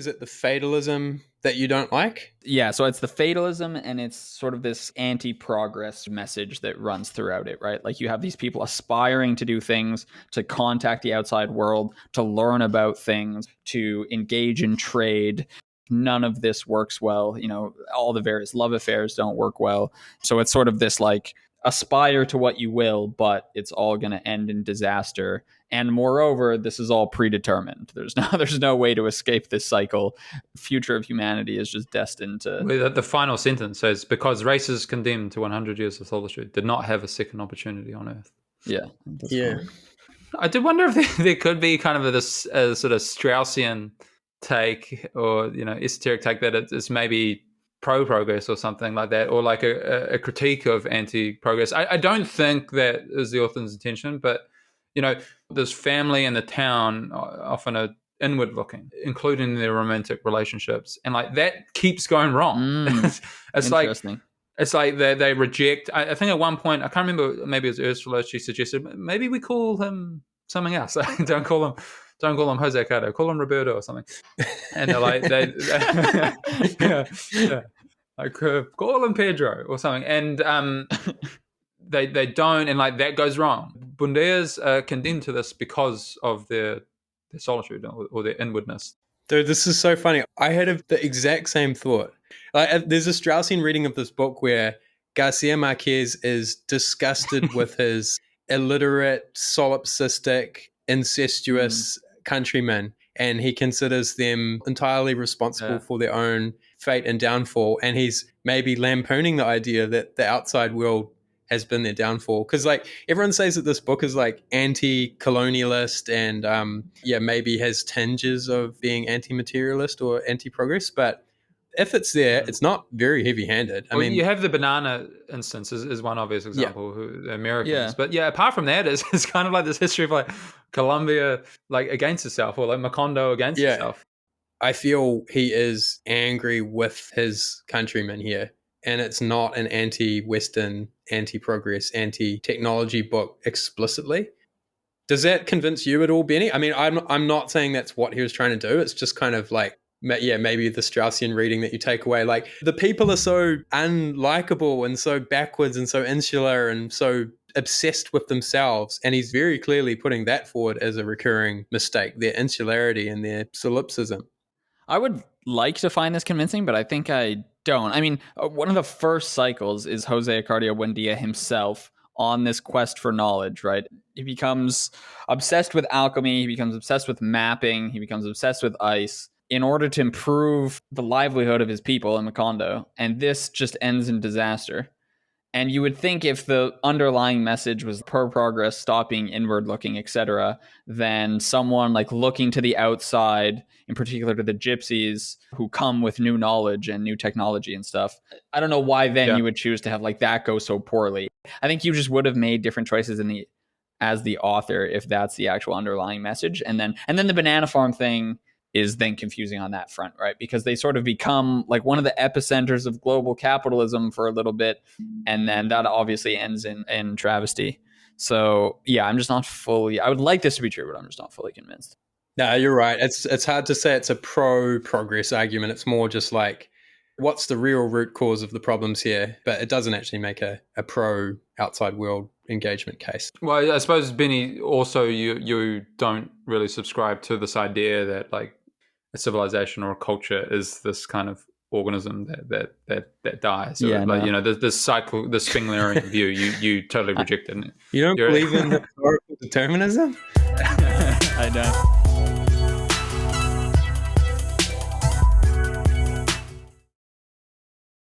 Is it the fatalism that you don't like? Yeah, so it's the fatalism, and it's sort of this anti-progress message that runs throughout it, right? Like you have these people aspiring to do things, to contact the outside world, to learn about things, to engage in trade. None of this works well. You know, all the various love affairs don't work well. So it's sort of this like aspire to what you will, but it's all going to end in disaster. And moreover, this is all predetermined. There's no way to escape this cycle. Future of humanity is just destined to. Well, the final sentence says, because races condemned to 100 years of solitude did not have a second opportunity on Earth. Yeah. Yeah. Fine. I did wonder if there could be kind of this sort of Straussian take, or esoteric take, that it's maybe pro-progress or something like that, or like a critique of anti-progress. I don't think that is the author's intention, but this family and the town often are inward looking, including their romantic relationships, and like that keeps going wrong. It's like they reject. I think at one point, I can't remember, maybe it was Ursula, she suggested maybe we call him something else. Don't call him Jose Cato, call him Roberto or something. And they're like, like call him Pedro or something. And they don't, and like that goes wrong. Bundeas are condemned to this because of their solitude or their inwardness. Dude, this is so funny. I had the exact same thought. There's a Straussian reading of this book where Garcia Marquez is disgusted with his illiterate, solipsistic, incestuous countrymen, and he considers them entirely responsible for their own fate and downfall. And he's maybe lampooning the idea that the outside world has been their downfall. Because like everyone says that this book is like anti-colonialist and maybe has tinges of being anti-materialist or anti-progress, but if it's there, it's not very heavy-handed. I mean, you have the banana instance is one obvious example, who the Americans. But apart from that, it's kind of like this history of like Colombia like against itself, or like Macondo against itself. I feel he is angry with his countrymen here, and it's not an anti-Western, anti-progress, anti-technology book explicitly. Does that convince you at all, Benny? I mean, I'm not saying that's what he was trying to do. It's just kind of like, maybe the Straussian reading that you take away. Like, the people are so unlikable and so backwards and so insular and so obsessed with themselves. And he's very clearly putting that forward as a recurring mistake, their insularity and their solipsism. I would like to find this convincing, but I think I don't. I mean, one of the first cycles is Jose Acardio Buendia himself on this quest for knowledge, right? He becomes obsessed with alchemy. He becomes obsessed with mapping. He becomes obsessed with ice in order to improve the livelihood of his people in Macondo. And this just ends in disaster. And you would think if the underlying message was pro-progress, stop being inward-looking, etc., then someone like looking to the outside, in particular to the gypsies who come with new knowledge and new technology and stuff, I don't know why then you would choose to have like that go so poorly. I think you just would have made different choices as the author if that's the actual underlying message. And then the banana farm thing is then confusing on that front, right? Because they sort of become like one of the epicenters of global capitalism for a little bit, and then that obviously ends in travesty. So yeah, I'm just not fully, I would like this to be true, but I'm just not fully convinced. No, you're right. It's hard to say it's a pro-progress argument. It's more just like, what's the real root cause of the problems here? But it doesn't actually make a pro-outside world engagement case. Well, I suppose, Benny, also you don't really subscribe to this idea that like a civilization or a culture is this kind of organism that dies. This cycle, this Spinglerian view, you totally reject it. You don't believe in historical determinism? I don't.